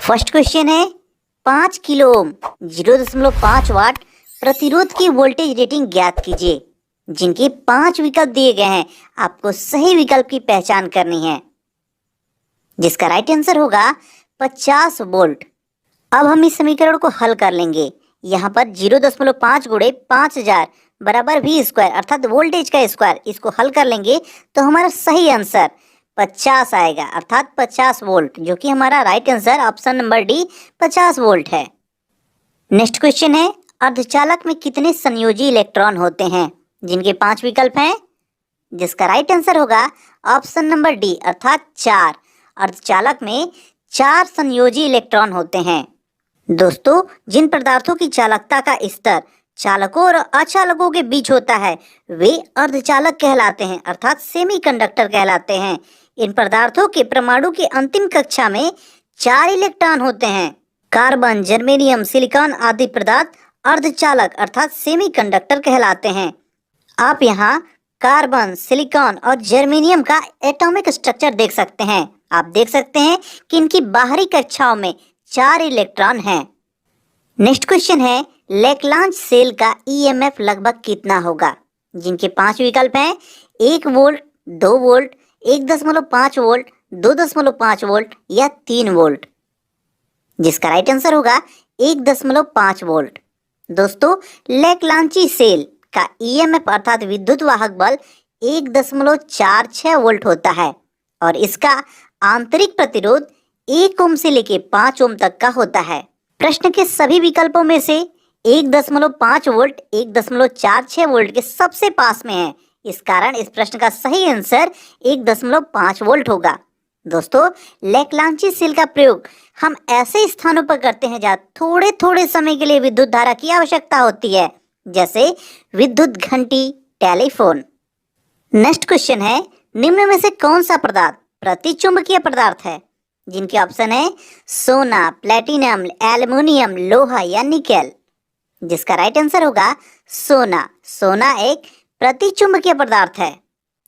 First question है 5 kilo ohm 0.5 वाट प्रतिरोध की वोल्टेज रेटिंग ज्ञात कीजिए। जिनके 5 विकल्प दिए गए हैं, आपको सही विकल्प की पहचान करनी है, जिसका राइट आंसर होगा 50 वोल्ट। अब हम इस समीकरण को हल कर लेंगे। यहाँ पर 0.5 गुणे 5000 बराबर V स्क्वायर अर्थात वोल्टेज का स्क्वायर, इसको हल कर लेंगे तो हमारा सही आंसर 50 आएगा अर्थात 50 वोल्ट, जो कि हमारा right answer option number D 50 volt है। नेक्स्ट क्वेश्चन है अर्धचालक में कितने संयोजी इलेक्ट्रॉन होते हैं? जिनके 5 विकल्प हैं, जिसका राइट आंसर होगा ऑप्शन नंबर डी अर्थात 4। अर्धचालक में 4 संयोजी इलेक्ट्रॉन होते हैं। दोस्तों, जिन पदार्थों की चालकता का स्तर चालकों और अचालकों के बीच होता है वे अर्धचालक कहलाते हैं अर्थात सेमीकंडक्टर कहलाते हैं। इन पदार्थों के परमाणु की अंतिम कक्षा में 4 इलेक्ट्रॉन होते हैं। कार्बन, जर्मेनियम, सिलिकॉन आदि पदार्थ अर्धचालक अर्थात सेमीकंडक्टर कहलाते हैं। आप यहाँ कार्बन, सिलिकॉन और जर्मेनियम का एटॉमिक स्ट्रक्चर देख सकते हैं। आप देख सकते हैं कि इनकी बाहरी कक्षाओं में 4 इलेक्ट्रॉन हैं। नेक्स्ट क्वेश्चन है लेक्लांच सेल का ईएमएफ लगभग कितना होगा? जिनके 5 विकल्प हैं 1 वोल्ट, 2 वोल्ट, 1.5 वोल्ट, 2.5 वोल्ट या 3 वोल्ट, जिसका राइट आंसर होगा 1.5 वोल्ट। दोस्तों, लेक्लांची सेल का ईएमएफ अर्थात विद्युत वाहक बल 1.46 वोल्ट होता है और इसका आंतरिक प्रतिरोध 1 ओम से लेकर 5 ओम तक का होता है। प्रश्न के सभी विकल्पों में से 1.5 वोल्ट 1.46 वोल्ट के सबसे पास में है। इस कारण इस प्रश्न का सही आंसर 1.5 वोल्ट होगा। दोस्तों, लेक्लांची सेल का प्रयोग हम ऐसे स्थानों पर करते हैं जहाँ थोड़े थोड़े समय के लिए विद्युत धारा की आवश्यकता होती है, जैसे विद्युत घंटी, टेलीफोन। नेक्स्ट क्वेश्चन है निम्न में से कौन सा पदार्थ प्रतिचुंबकीय पदार्थ है? जिनके ऑप्शन है सोना, प्लेटिनम, एल्युमिनियम, लोहा या निकेल, जिसका राइट आंसर होगा सोना। सोना एक प्रतिचुंबकीय पदार्थ है।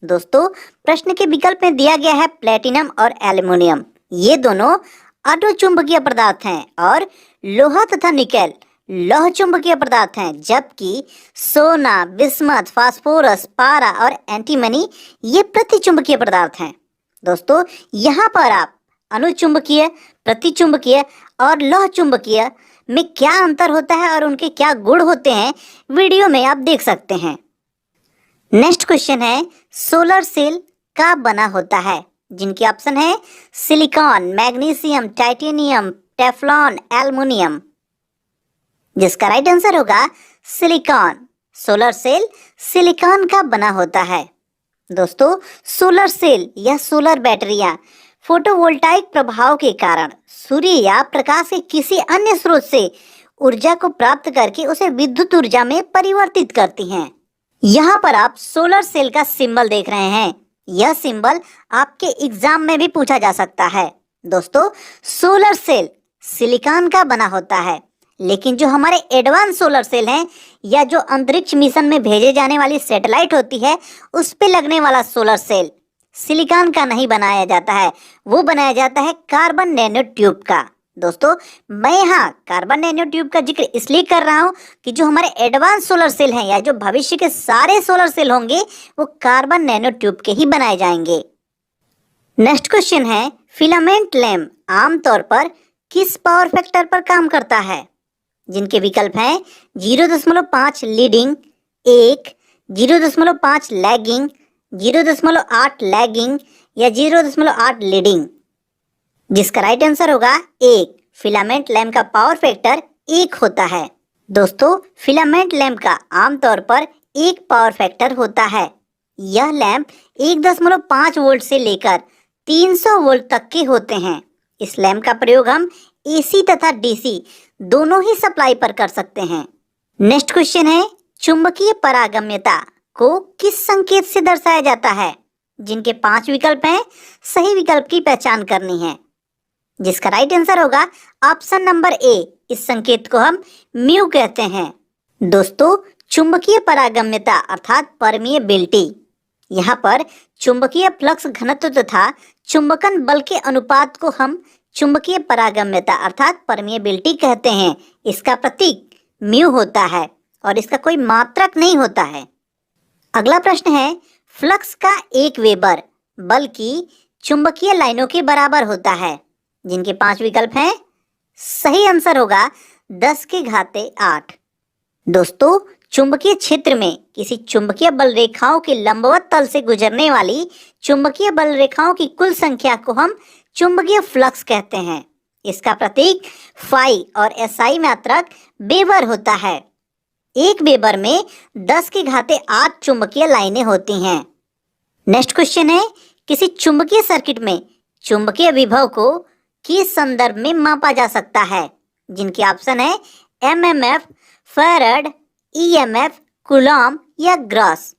दोस्तों, प्रश्न के विकल्प में दिया गया है प्लेटिनम और एल्युमिनियम, ये दोनों अर्धचुंबकीय पदार्थ हैं और लोहा तथा निकेल लौह चुंबकीय पदार्थ हैं, जबकि सोना, बिस्मथ, फास्फोरस, पारा और एंटीमनी ये प्रतिचुंबकीय पदार्थ हैं। दोस्तों, यहाँ पर आप अनुचुंबकीय, प्रतिचुंबकीय और लौह चुंबकीय में क्या अंतर होता है और उनके क्या गुण होते हैं वीडियो में आप देख सकते हैं। नेक्स्ट क्वेश्चन है सोलर सेल का बना होता है? जिनके ऑप्शन है silicon, magnesium, titanium, Teflon, aluminium, जिसका राइट आंसर होगा सिलिकॉन। सोलर सेल सिलिकॉन का बना होता है। दोस्तों, सोलर सेल या सोलर बैटरियां फोटोवोल्टाइक प्रभाव के कारण सूर्य या प्रकाश के किसी अन्य स्रोत से ऊर्जा को प्राप्त करके उसे विद्युत ऊर्जा में परिवर्तित करती हैं। यहाँ पर आप सोलर सेल का सिंबल देख रहे हैं। यह सिंबल आपके एग्जाम में भी पूछा जा सकता है। दोस्तों, सोलर सेल सिलिकॉन का बना होता है, लेकिन जो हमारे एडवांस सोलर सेल हैं या जो अंतरिक्ष मिशन में भेजे जाने वाली सैटेलाइट होती है उस पे लगने वाला सोलर सेल सिलिकॉन का नहीं बनाया जाता है, वो बनाया जाता है कार्बन नैनो ट्यूब का। दोस्तों, मैं यहाँ कार्बन नैनो ट्यूब का जिक्र इसलिए कर रहा हूँ कि जो हमारे एडवांस सोलर सेल हैं या जो भविष्य के सारे सोलर सेल होंगे वो कार्बन नैनो ट्यूब के ही बनाए जाएंगे। नेक्स्ट क्वेश्चन है फिलामेंट लैंप आमतौर पर किस पावर फैक्टर पर काम करता है? जिनके विकल्प हैं 0.5 लीडिंग, 1, 0.5 लैगिंग, 0.8 लैगिंग या 0.8 लीडिंग, जिसका राइट आंसर होगा 1। फिलामेंट लैंप का पावर फैक्टर 1 होता है। दोस्तों, फिलामेंट लैंप का आमतौर पर 1 पावर फैक्टर होता है। यह लैंप 1.5 वोल्ट से लेकर 300 वोल्ट तक के होते हैं। इस लैंप का प्रयोग हम एसी तथा डीसी दोनों ही सप्लाई पर कर सकते हैं। नेक्स्ट क्वेश्चन है चुंबकीय पारगम्यता को किस संकेत से दर्शाया जाता है? जिनके 5 विकल्प हैं, सही विकल्प की पहचान करनी है, जिसका राइट आंसर होगा ऑप्शन नंबर ए। इस संकेत को हम म्यू कहते हैं। दोस्तों, चुंबकीय पारगम्यता अर्थात परमिएबिलिटी, यहाँ पर चुंबकीय फ्लक्स घनत्व तथा चुंबकन बल के अनुपात को हम चुंबकीय पारगम्यता अर्थात परमिएबिलिटी कहते हैं। इसका प्रतीक म्यू होता है और इसका कोई मात्रक नहीं होता है। अगला प्रश्न है, फ्लक्स का 1 वेबर बल्कि चुंबकीय लाइनों के बराबर होता है, जिनके 5 विकल्प हैं। सही आंसर होगा 10⁸ दोस्तों, चुंबकीय क्षेत्र में किसी चुंबकीय बल रेखाओं के लंबवत तल से गुजरने वाली चुंबकीय बल रेखाओं की कुल संख्या को हम चुंबकीय फ्लक्स कहते हैं। इसका प्रतीक फाई और एसआई मात्रक वेबर होता है। 1 वेबर में 10⁸ चुंबकीय लाइनें होती हैं। नेक्स्ट क्वेश्चन है, किसी चुंबकीय सर्किट में चुंबकीय विभव को किस संदर्भ में मापा जा सकता है, जिनके ऑप्शन है एमएमएफ, फैराड, ईएमएफ, कूलॉम या ग्रॉस।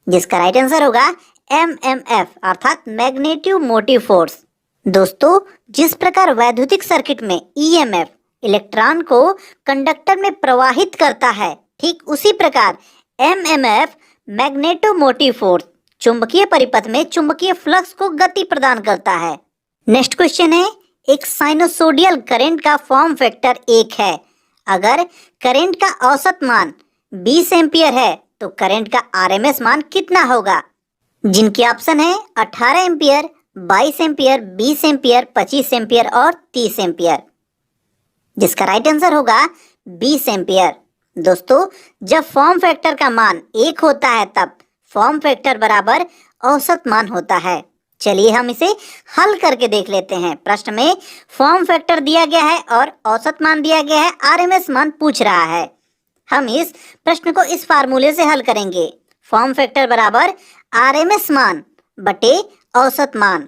जिसका राइट आंसर होगा एमएमएफ अर्थात मैग्नेटिक मोटिव फोर्स। दोस्तों, जिस प्रकार वैद्युतिक सर्किट में ईएमएफ इलेक्ट्रॉन को कंडक्टर में प्रवाहित करता है, ठीक उसी प्रकार एमएमएफ मैग्नेटो मोटिव फोर्स चुंबकीय परिपथ में चुंबकीय फ्लक्स को गति प्रदान करता है। नेक्स्ट क्वेश्चन है, एक साइनसोइडल करंट का फॉर्म फैक्टर 1 है। अगर करंट का औसत मान 20 एम्पियर है तो करंट का आरएमएस मान कितना होगा? जिनके ऑप्शन है 18 एम्पियर, 22 एम्पियर, 20 एम्पियर, 25 एम्पियर और 30 एम्पियर। जिसका राइट आंसर होगा 20 एम्पियर। दोस्तों, जब फॉर्म फैक्टर का मान 1 होता है तब फॉर्म फैक्टर बराबर औसत मान होता है। चलिए हम इसे हल करके देख लेते हैं। प्रश्न में फॉर्म फैक्टर दिया गया है और औसत मान दिया गया है, आरएमएस मान पूछ रहा है। हम इस प्रश्न को इस फार्मूले से हल करेंगे। फॉर्म फैक्टर बराबर आरएमएस मान बटे औसत मान।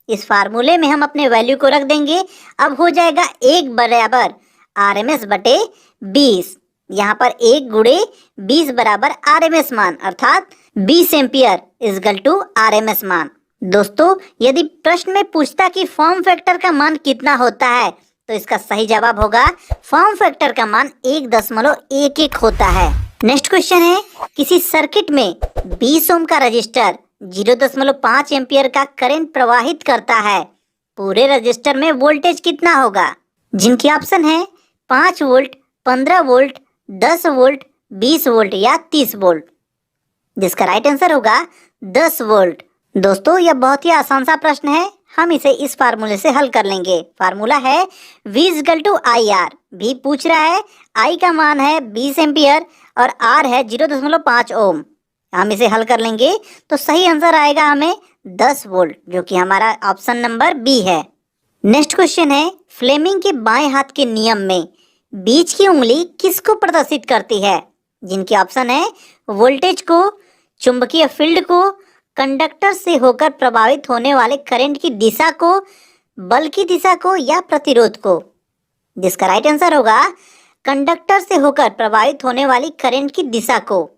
इस फार्मूले में हम अपने वैल्यू को रख देंगे। अब हो जाएगा 1 बराबर आरएमएस बटे 20। यहाँ पर 1 गुणे 20 बराबर आरएमएस मान अर्थात 20 एम्पियर इजगल टू आरएमएस मान। दोस्तों, यदि प्रश्न में पूछता कि फॉर्म फैक्टर का मान कितना होता है तो इसका सही जवाब होगा फॉर्म फैक्टर का मान 1.11 होता है। नेक्स्ट क्वेश्चन है, किसी सर्किट में 20 ओम का रजिस्टर 0.5 एम्पियर का करंट प्रवाहित करता है। पूरे रजिस्टर में वोल्टेज कितना होगा? जिनकी ऑप्शन है 5 वोल्ट, 15 वोल्ट, 10 वोल्ट, 20 वोल्ट या 30 वोल्ट। जिसका राइट आंसर होगा 10 वोल्ट। दोस्तों, यह बहुत ही आसान सा प्रश्न है। हम इसे इस फार्मूले से हल कर लेंगे। फार्मूला है V equal to I R. भी पूछ रहा है, I का मान है 20 एम्पियर और R है 0.5 ओम। हम इसे हल कर लेंगे तो सही आंसर आएगा हमें 10 वोल्ट, जो कि हमारा ऑप्शन नंबर बी है। नेक्स्ट क्वेश्चन है, फ्लेमिंग के बाएं हाथ के नियम में बीच की उंगली किसको प्रदर्शित करती है? जिनके ऑप्शन है वोल्टेज को, चुंबकीय फील्ड को, कंडक्टर से होकर प्रभावित होने वाले करंट की दिशा को, बल की दिशा को या प्रतिरोध को। जिसका राइट आंसर होगा कंडक्टर से होकर प्रभावित होने वाली करंट की दिशा को।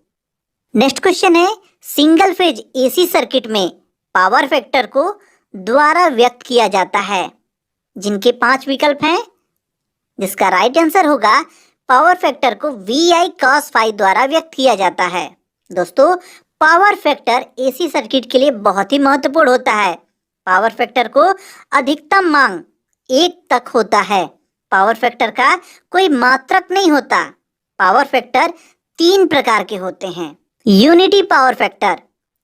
नेक्स्ट क्वेश्चन है, सिंगल फेज एसी सर्किट में पावर फैक्टर को द्वारा व्यक्त किया जाता है। जिनके 5 विकल्प हैं। जिसका राइट आंसर होगा पावर फैक्टर को VI cos फाई द्वारा व्यक्त किया जाता है। दोस्तों, पावर फैक्टर एसी सर्किट के लिए बहुत ही महत्वपूर्ण होता है। पावर फैक्टर को अधिकतम मांग 1 तक होता है। पावर फैक्टर का कोई मात्रक नहीं होता। पावर फैक्टर 3 प्रकार के होते हैं। यूनिटी पावर फैक्टर,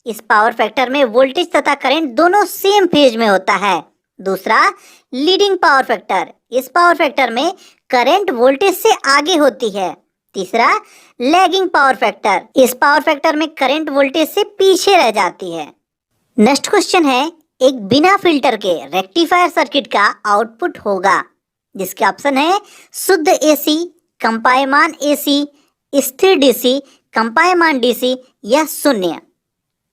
इस पावर फैक्टर में वोल्टेज तथा करंट दोनों सेम फेज में होता है। दूसरा, लीडिंग पावर फैक्टर, इस पावर फैक्टर में करंट वोल्टेज से आगे होती है। तीसरा, लैगिंग पावर फैक्टर, इस पावर फैक्टर में करंट वोल्टेज से पीछे रह जाती है। नेक्स्ट क्वेश्चन है, एक बिना फिल्टर के रेक्टिफायर सर्किट का आउटपुट होगा। जिसके ऑप्शन है शुद्ध एसी, कंपायमान एसी, स्थिर डीसी, कंपायमान डीसी या शून्य।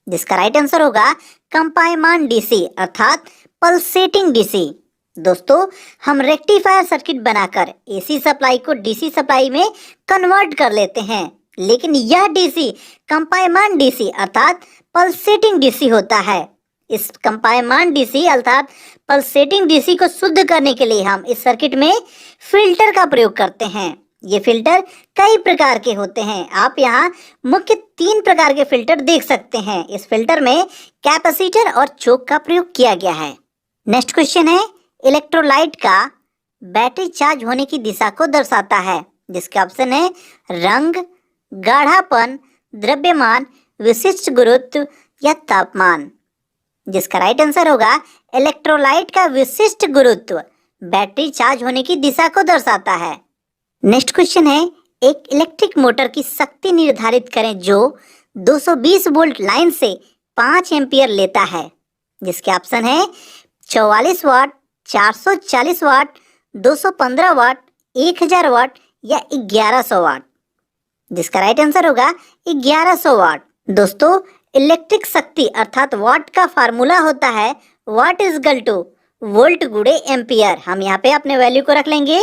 जिसका राइट आंसर होगा कंपायमान डीसी अर्थात पल्सेटिंग डीसी। दोस्तों, हम रेक्टिफायर सर्किट बनाकर एसी सप्लाई को डीसी सप्लाई में कन्वर्ट कर लेते हैं, लेकिन यह डीसी कंपायमान डीसी अर्थात पल्सेटिंग डीसी होता है। इस कंपायमान डीसी अर्थात पल्सेटिंग डीसी को शुद्ध करने के लिए हम इस सर्किट में फिल्टर का प्रयोग करते हैं। ये फिल्टर कई प्रकार के होते हैं। आप यहाँ मुख्य 3 प्रकार के फिल्टर देख सकते हैं। इस फिल्टर में कैपेसिटर और चोक का प्रयोग किया गया है। नेक्स्ट क्वेश्चन है, इलेक्ट्रोलाइट का बैटरी चार्ज होने की दिशा को दर्शाता है? जिसके ऑप्शन है रंग, गाढ़ापन, द्रव्यमान, विशिष्ट गुरुत्व या तापमान। जिसका राइट आंसर होगा इलेक्ट्रोलाइट का विशिष्ट गुरुत्व बैटरी चार्ज होने की दिशा को दर्शाता है। नेक्स्ट क्वेश्चन है, एक इलेक्ट्रिक मोटर की शक्ति निर्धारित करें जो 220 वोल्ट लाइन से 5 एम्पियर लेता है। जिसके ऑप्शन है 44 वाट, 440 वाट, 215 वाट, 1000 वाट या 1100 वाट। जिसका राइट आंसर होगा 1100 वाट। दोस्तों, इलेक्ट्रिक शक्ति अर्थात वाट का फार्मूला होता है what is equal two volt गुणे एम्पियर। हम यहाँ पे अपने वैल्यू को रख लेंगे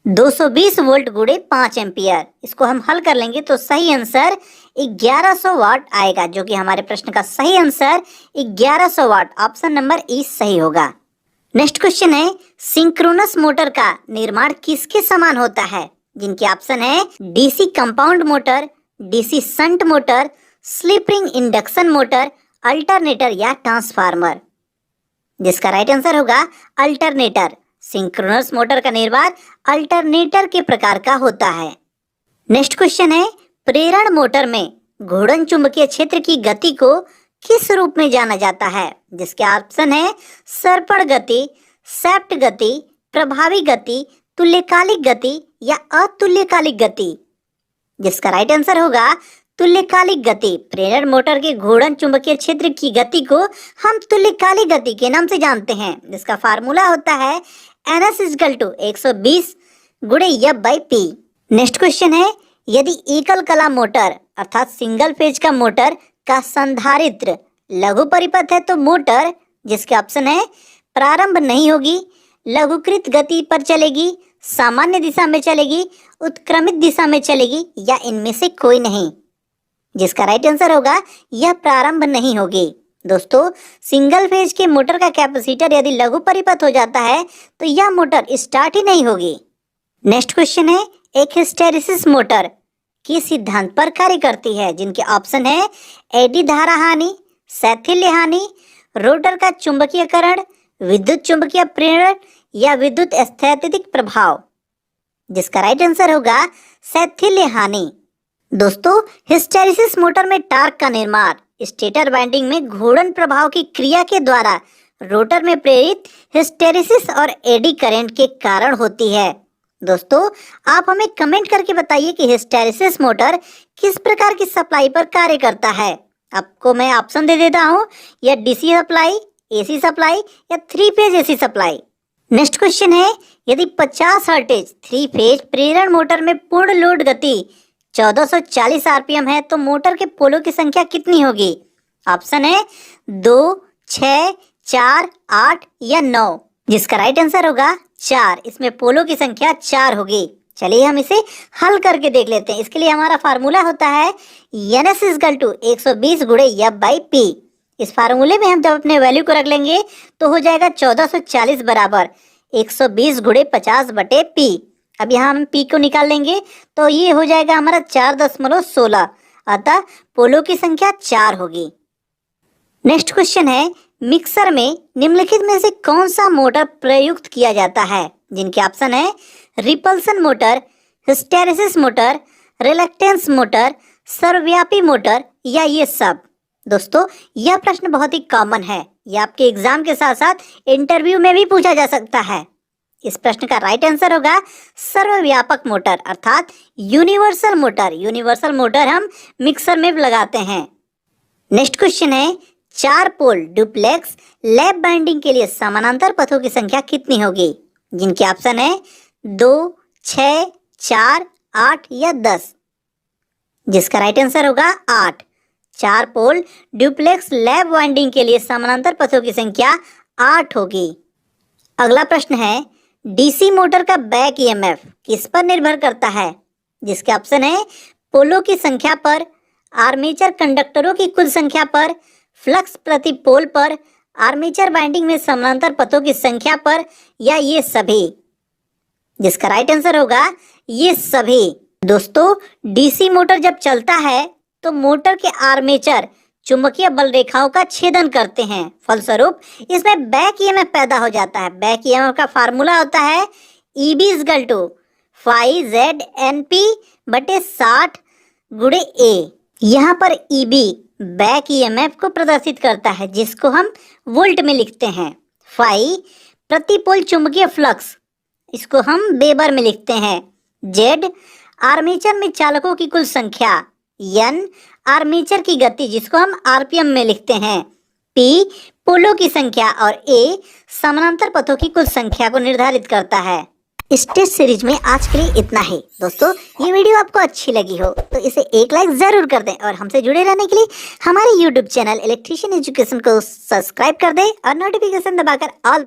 220 वोल्ट गुणे 5 एम्पियर। इसको हम हल कर लेंगे तो सही आंसर 1100 वाट आएगा, जो कि हमारे प्रश्न का सही आंसर 1100 वाट, ऑप्शन नंबर ई सही होगा। नेक्स्ट क्वेश्चन है, सिंक्रोनस मोटर का निर्माण किसके समान होता है? जिनके ऑप्शन है DC compound motor, DC shunt motor, slip ring induction motor, alternator या ट्रांसफार्मर। जिसका राइट आंसर होगा अल्टरनेटर। सिंक्रोनस मोटर का निर्माण अल्टरनेटर के प्रकार का होता है। नेक्स्ट क्वेश्चन है, प्रेरण मोटर में घूर्णन चुंबकीय क्षेत्र की गति को किस रूप में जाना जाता है? जिसके ऑप्शन है सर्पण गति, सैप्ट गति, प्रभावी गति, तुल्यकालिक गति या अतुल्यकालिक गति। जिसका राइट आंसर होगा तुल्यकालिक गति। प्रेरण मोटर के घूर्णन चुंबकीय क्षेत्र की गति को हम तुल्यकालिक गति के नाम से जानते हैं, जिसका फार्मूला होता है NS इक्वल टू 120 गुणे F by P। Next question है, यदि एकल कला मोटर अर्थात सिंगल फेज का मोटर का संधारित्र लघु परिपथ है तो मोटर, जिसके ऑप्शन है प्रारंभ नहीं होगी, लघुकृत गति पर चलेगी, सामान्य दिशा में चलेगी, उत्क्रमित दिशा में चलेगी या इनमें से कोई नहीं। जिसका राइट आंसर होगा यह प्रारंभ नहीं होगी। दोस्तों, सिंगल फेज के मोटर का कैपेसिटर यदि लघु परिपथ हो जाता है तो यह मोटर स्टार्ट ही नहीं होगी। नेक्स्ट क्वेश्चन है, एक हिस्टैरिसीस मोटर किस सिद्धांत पर कार्य करती है? जिनके ऑप्शन है एडी धारा हानि, शैथिल्य हानि, रोटर का चुंबकीयकरण, विद्युत चुंबकीय प्रेरण या विद्युत स्थैतिक प्रभाव। जिसका राइट आंसर होगा शैथिल्य हानि। दोस्तों, हिस्टैरिसीस मोटर में टार्क का निर्माण स्टेटर वाइंडिंग में घूर्णन प्रभाव की क्रिया के द्वारा रोटर में प्रेरित हिस्टैरिसीस और एडी करंट के कारण होती है। दोस्तों, आप हमें कमेंट करके बताइए कि हिस्टैरिसीस मोटर किस प्रकार की सप्लाई पर कार्य करता है। आपको मैं ऑप्शन दे देता हूँ, या डीसी सप्लाई, एसी सप्लाई या 3 phase AC supply. Next question है, यदि 50 हर्ट्ज 3 फेज प्रेरण मोटर में पूर्ण लोड गति 1440 आरपीएम है तो मोटर के पोलों की संख्या कितनी होगी? ऑप्शन है 2, 6, 4, 8 या 9। जिसका राइट आंसर होगा 4। इसमें पोलों की संख्या 4 होगी। चलिए हम इसे हल करके देख लेते हैं। इसके लिए हमारा फार्मूला होता है NS इक्वल टू 120 गुणे F बाई P। इस फार्मूले में हम जब अपने वैल्यू को रख लेंगे तो हो जाएगा 1440 बराबर 120 गुणे 50 बटे P। अब यहाँ हम P को निकाल लेंगे तो ये हो जाएगा हमारा 4.16, अतः पोलों की संख्या 4 होगी। नेक्स्ट क्वेश्चन है, मिक्सर में निम्नलिखित में से कौन सा मोटर प्रयुक्त किया जाता है? जिनके ऑप्शन है repulsion motor, hysteresis motor, reluctance motor, सर्वव्यापी मोटर या ये सब। दोस्तों, यह प्रश्न बहुत ही कॉमन है, यह आपके एग्जाम के साथ साथ इंटरव्यू में भी पूछा जा सकता है। इस प्रश्न का राइट आंसर होगा सर्वव्यापक मोटर अर्थात यूनिवर्सल मोटर। यूनिवर्सल मोटर हम मिक्सर में लगाते हैं। नेक्स्ट क्वेश्चन है, 4 पोल डुप्लेक्स लैप बाइंडिंग के लिए समानांतर पथों की संख्या कितनी होगी? जिनके ऑप्शन है 2, 6, 4, 8 या 10। जिसका राइट आंसर होगा 8। 4 पोल डुप्लेक्स लैप वाइंडिंग के लिए समानांतर पथों की संख्या 8 होगी। अगला प्रश्न है, डीसी मोटर का बैक ईएमएफ किस पर निर्भर करता है? जिसके ऑप्शन है पोलों की संख्या पर, आर्मेचर कंडक्टरों की कुल संख्या पर, फ्लक्स प्रति पोल पर, आर्मेचर बाइंडिंग में समानांतर पथों की संख्या पर या ये सभी। जिसका राइट आंसर होगा ये सभी। दोस्तों, डीसी मोटर जब चलता है तो मोटर के आर्मेचर चुंबकीय बल रेखाओं का छेदन करते हैं। फलस्वरूप इसमें बैक ईएमएफ पैदा हो जाता है। बैक ईएमएफ का फार्मूला होता है EB equal to phi ZNP बटे 60 गुणे A। यहाँ पर EB बैक ईएमएफ को प्रदर्शित करता है, जिसको हम वोल्ट में लिखते हैं। फाई प्रति पोल चुंबकीय फ्लक्स, इसको हम वेबर में लिखते हैं। Z आर्मेचर में चालकों की कुल संख्या। N आर्मेचर की गति, जिसको हम RPM में लिखते हैं। P पोलों की संख्या और A समानांतर पथों की कुल संख्या को निर्धारित करता है। इस टेस्ट सीरीज में आज के लिए इतना ही। दोस्तों, ये वीडियो आपको अच्छी लगी हो तो इसे एक लाइक जरूर कर दें और हमसे जुड़े रहने के लिए हमारे YouTube चैनल इलेक्ट्रीशियन एजुकेशन को सब्सक्राइब कर दें और नोटिफिकेशन दबाकर ऑल